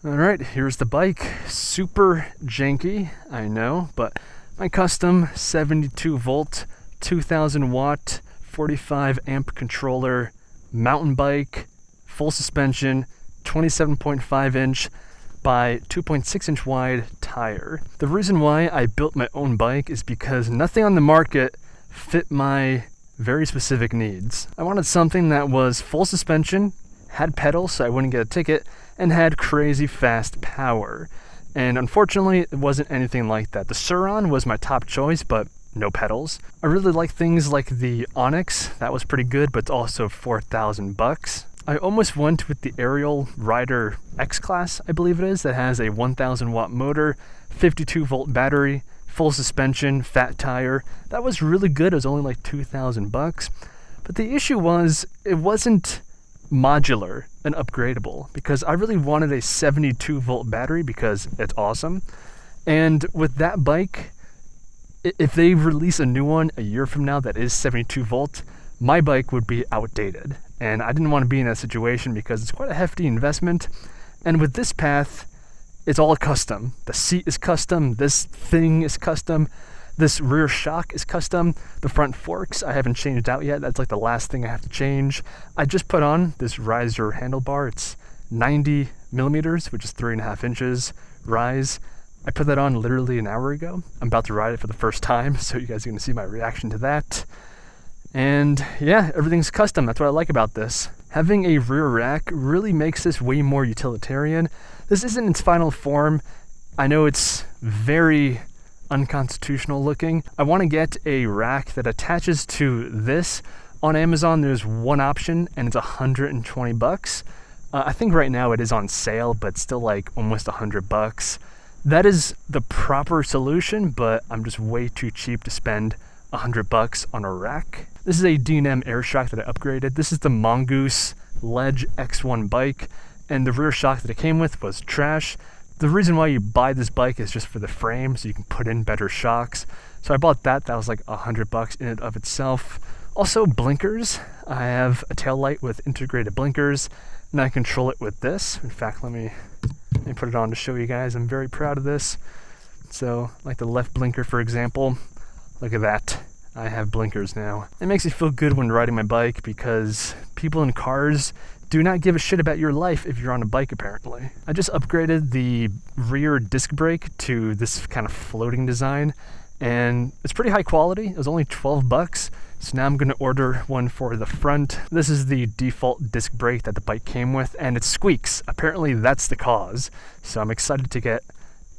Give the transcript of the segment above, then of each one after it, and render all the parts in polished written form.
Alright, here's the bike. Super janky, I know, but my custom 72 volt, 2000 watt, 45 amp controller, mountain bike, full suspension, 27.5 inch by 2.6 inch wide tire. The reason why I built my own bike is because nothing on the market fit my very specific needs. I wanted something that was full suspension, had pedals so I wouldn't get a ticket, and had crazy fast power. And unfortunately, it wasn't anything like that. The Suron was my top choice, but no pedals. I really like things like the Onyx. That was pretty good, but it's also $4,000. I almost went with the Ariel Rider X-Class, I believe it is, that has a 1000 watt motor, 52 volt battery, full suspension, fat tire. That was really good. It was only like $2,000. But the issue was, it wasn't modular and upgradable, because I really wanted a 72 volt battery because it's awesome. And with that bike, if they release a new one a year from now that is 72 volt, my bike would be outdated. And I didn't want to be in that situation because it's quite a hefty investment. And with this path, it's all custom. The seat is custom, this thing is custom, this rear shock is custom, the front forks I haven't changed out yet. That's like the last thing I have to change. I just put on this riser handlebar. It's 90 millimeters, which is 3.5 inches rise. I put that on literally an hour ago. I'm about to ride it for the first time, so you guys are gonna see my reaction to that. And yeah, everything's custom. That's what I like about this. Having a rear rack really makes this way more utilitarian. This isn't its final form. I know it's very unconstitutional looking. I want to get a rack that attaches to this. On Amazon, there's one option and it's $120. I think right now it is on sale, but still like almost $100. That is the proper solution, but I'm just way too cheap to spend $100 on a rack. This is a D&M air shock that I upgraded. This is the Mongoose Ledge X1 bike, and the rear shock that it came with was trash. The reason why you buy this bike is just for the frame, so you can put in better shocks. So I bought that. That was like $100 in and of itself. Also, blinkers. I have a tail light with integrated blinkers, and I control it with this. In fact, let me put it on to show you guys. I'm very proud of this. So, like the left blinker, for example. Look at that. I have blinkers now. It makes me feel good when riding my bike because people in cars do not give a shit about your life if you're on a bike, apparently. I just upgraded the rear disc brake to this kind of floating design, and it's pretty high quality. It was only $12, so now I'm gonna order one for the front. This is the default disc brake that the bike came with, and it squeaks. Apparently that's the cause, so I'm excited to get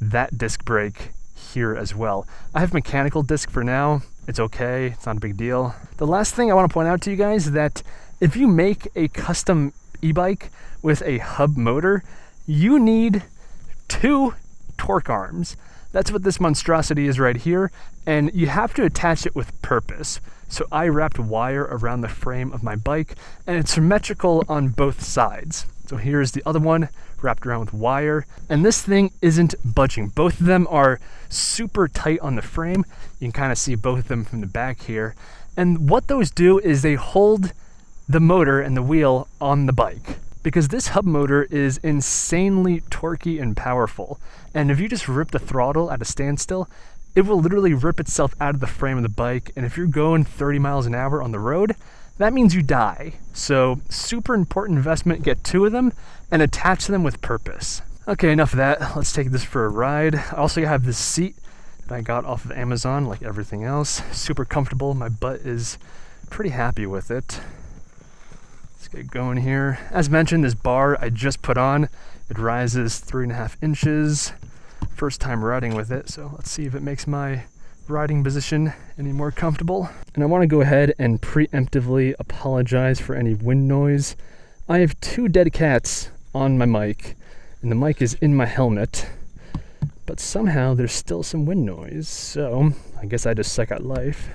that disc brake here as well. I have mechanical disc for now. It's okay, it's not a big deal. The last thing I want to point out to you guys is that if you make a custom e-bike with a hub motor, you need 2 torque arms. That's what this monstrosity is right here, and you have to attach it with purpose. So I wrapped wire around the frame of my bike, and it's symmetrical on both sides. So here's the other one wrapped around with wire, and this thing isn't budging. Both of them are super tight on the frame. You can kind of see both of them from the back here. And what those do is they hold the motor and the wheel on the bike, because this hub motor is insanely torquey and powerful. And if you just rip the throttle at a standstill, it will literally rip itself out of the frame of the bike. And if you're going 30 miles an hour on the road, that means you die. So super important investment. Get 2 of them and attach them with purpose. Okay, enough of that. Let's take this for a ride. I also have this seat that I got off of Amazon, like everything else. Super comfortable. My butt is pretty happy with it. Let's get going here. As mentioned, this bar I just put on, it rises 3.5 inches. First time riding with it, so let's see if it makes my riding position any more comfortable. And I want to go ahead and preemptively apologize for any wind noise. I have 2 dead cats on my mic, and the mic is in my helmet, but somehow there's still some wind noise, so I guess I just suck at life.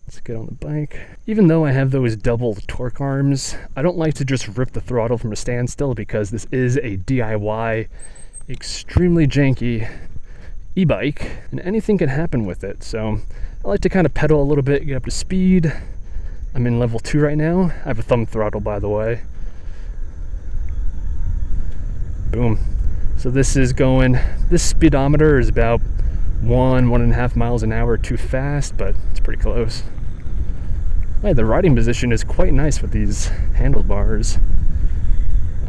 Let's get on the bike. Even though I have those double torque arms, I don't like to just rip the throttle from a standstill because this is a DIY, extremely janky e-bike, and anything can happen with it. So I like to kind of pedal a little bit, get up to speed. I'm in level 2 right now. I have a thumb throttle, by the way. Boom. So this speedometer is about 1.5 miles an hour too fast, but it's pretty close. Hey, the riding position is quite nice with these handlebars.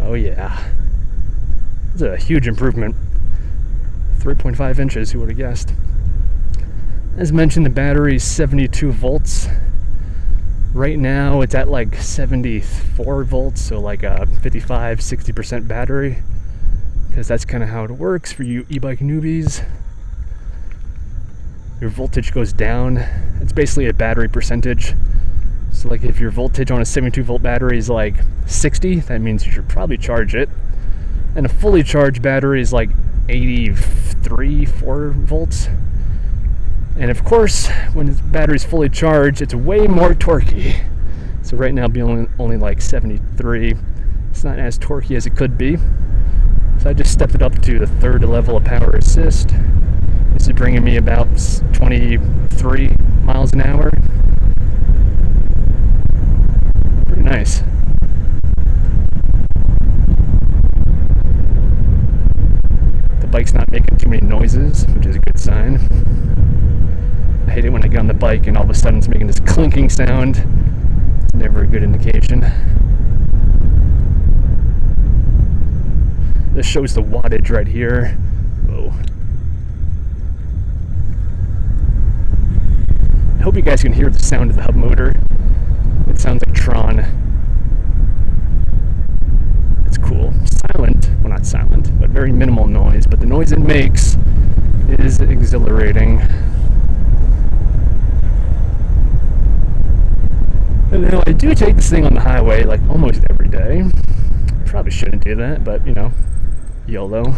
Oh yeah. It's a huge improvement. 3.5 inches, who would have guessed? As mentioned, the battery is 72 volts. Right now it's at like 74 volts, so like a 55-60% battery, because that's kind of how it works for you e-bike newbies. Your voltage goes down. It's basically a battery percentage. So like if your voltage on a 72 volt battery is like 60, that means you should probably charge it. And a fully charged battery is like 4 volts. And of course, when the battery's fully charged, it's way more torquey. So right now, it'll be only like 73. It's not as torquey as it could be. So I just stepped it up to the third level of power assist. This is bringing me about 23 miles an hour. Pretty nice. The bike's not making too many noises, which is a good sign. I hate it when I get on the bike and all of a sudden it's making this clinking sound. It's never a good indication. This shows the wattage right here. Whoa. I hope you guys can hear the sound of the hub motor. It sounds like Tron. It's cool. Silent. Well, not silent, but very minimal noise. But the noise it makes is exhilarating. And, I do take this thing on the highway like almost every day. Probably shouldn't do that, but YOLO.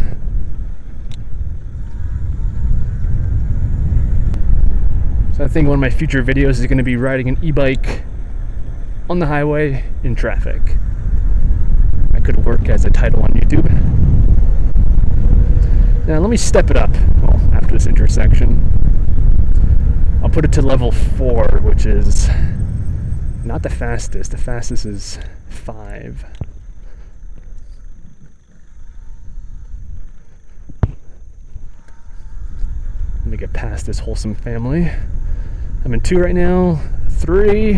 So I think one of my future videos is going to be riding an e-bike on the highway in traffic. That could work as a title on YouTube. Now let me step it up. Well, after this intersection, I'll put it to level 4, which is not the fastest. The fastest is 5. Let me get past this wholesome family. I'm in 2 right now. 3.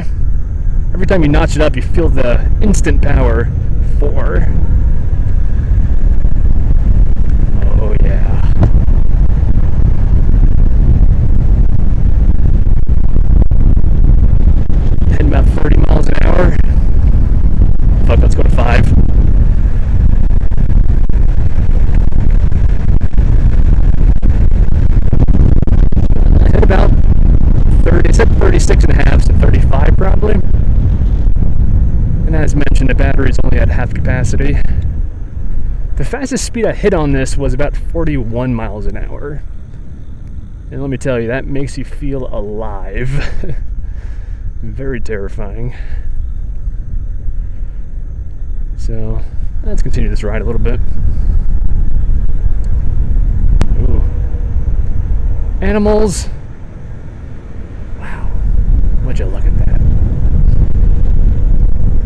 Every time you notch it up, you feel the instant power. 4. Oh yeah. Heading about 30 miles an hour. Fuck, let's go to 5. I hit about 30, I said 36 and a half, so 35 probably. And as mentioned, the battery is only at half capacity. The fastest speed I hit on this was about 41 miles an hour. And let me tell you, that makes you feel alive. Very terrifying. So, let's continue this ride a little bit. Ooh. Animals. Wow. Would you look at that?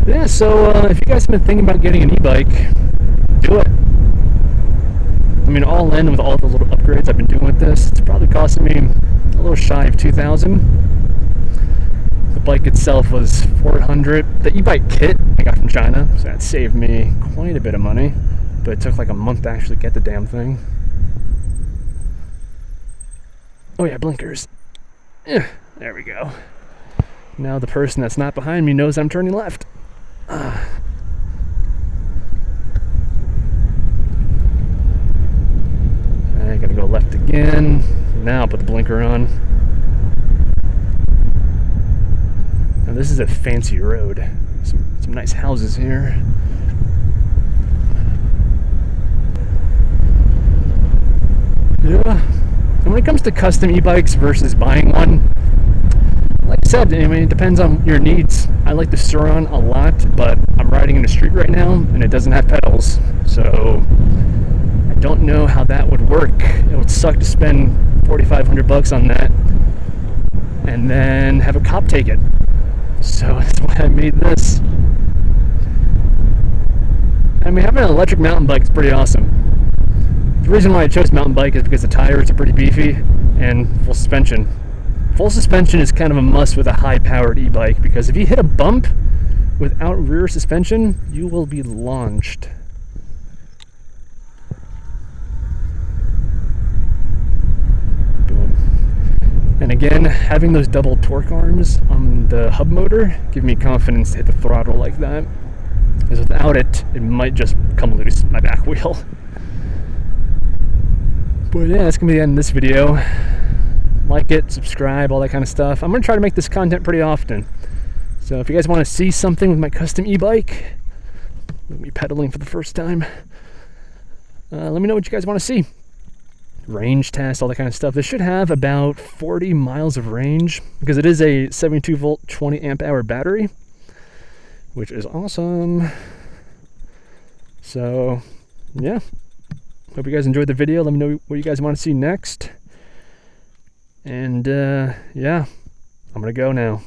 Yeah, so if you guys have been thinking about getting an e-bike, do it. I mean, all in with all the little upgrades I've been doing with this, it's probably costing me a little shy of $2,000. The bike itself was $400. The e-bike kit I got from China, so that saved me quite a bit of money, but it took like a month to actually get the damn thing. Oh yeah, blinkers. There we go. Now the person that's not behind me knows I'm turning left. I'm gonna go left again. Now I'll put the blinker on. Now this is a fancy road. Some nice houses here. Yeah. And when it comes to custom e-bikes versus buying one, like I said, I mean, it depends on your needs. I like the Suron a lot, but I'm riding in the street right now and it doesn't have pedals, so I don't know how that would work. It would suck to spend $4,500 on that and then have a cop take it. So that's why I made this. I mean, having an electric mountain bike is pretty awesome. The reason why I chose mountain bike is because the tires are pretty beefy and full suspension. Full suspension is kind of a must with a high-powered e-bike, because if you hit a bump without rear suspension, you will be launched. Boom. And again, having those double torque arms on the hub motor give me confidence to hit the throttle like that, because without it, it might just come loose my back wheel. But yeah, that's gonna be the end of this video. Like it, subscribe, all that kind of stuff. I'm gonna try to make this content pretty often. So if you guys want to see something with my custom e-bike, me pedaling for the first time, let me know what you guys want to see. Range test, all that kind of stuff. This should have about 40 miles of range, because it is a 72 volt 20 amp hour battery, which is awesome. So yeah, hope you guys enjoyed the video. Let me know what you guys want to see next. And yeah, I'm gonna go now.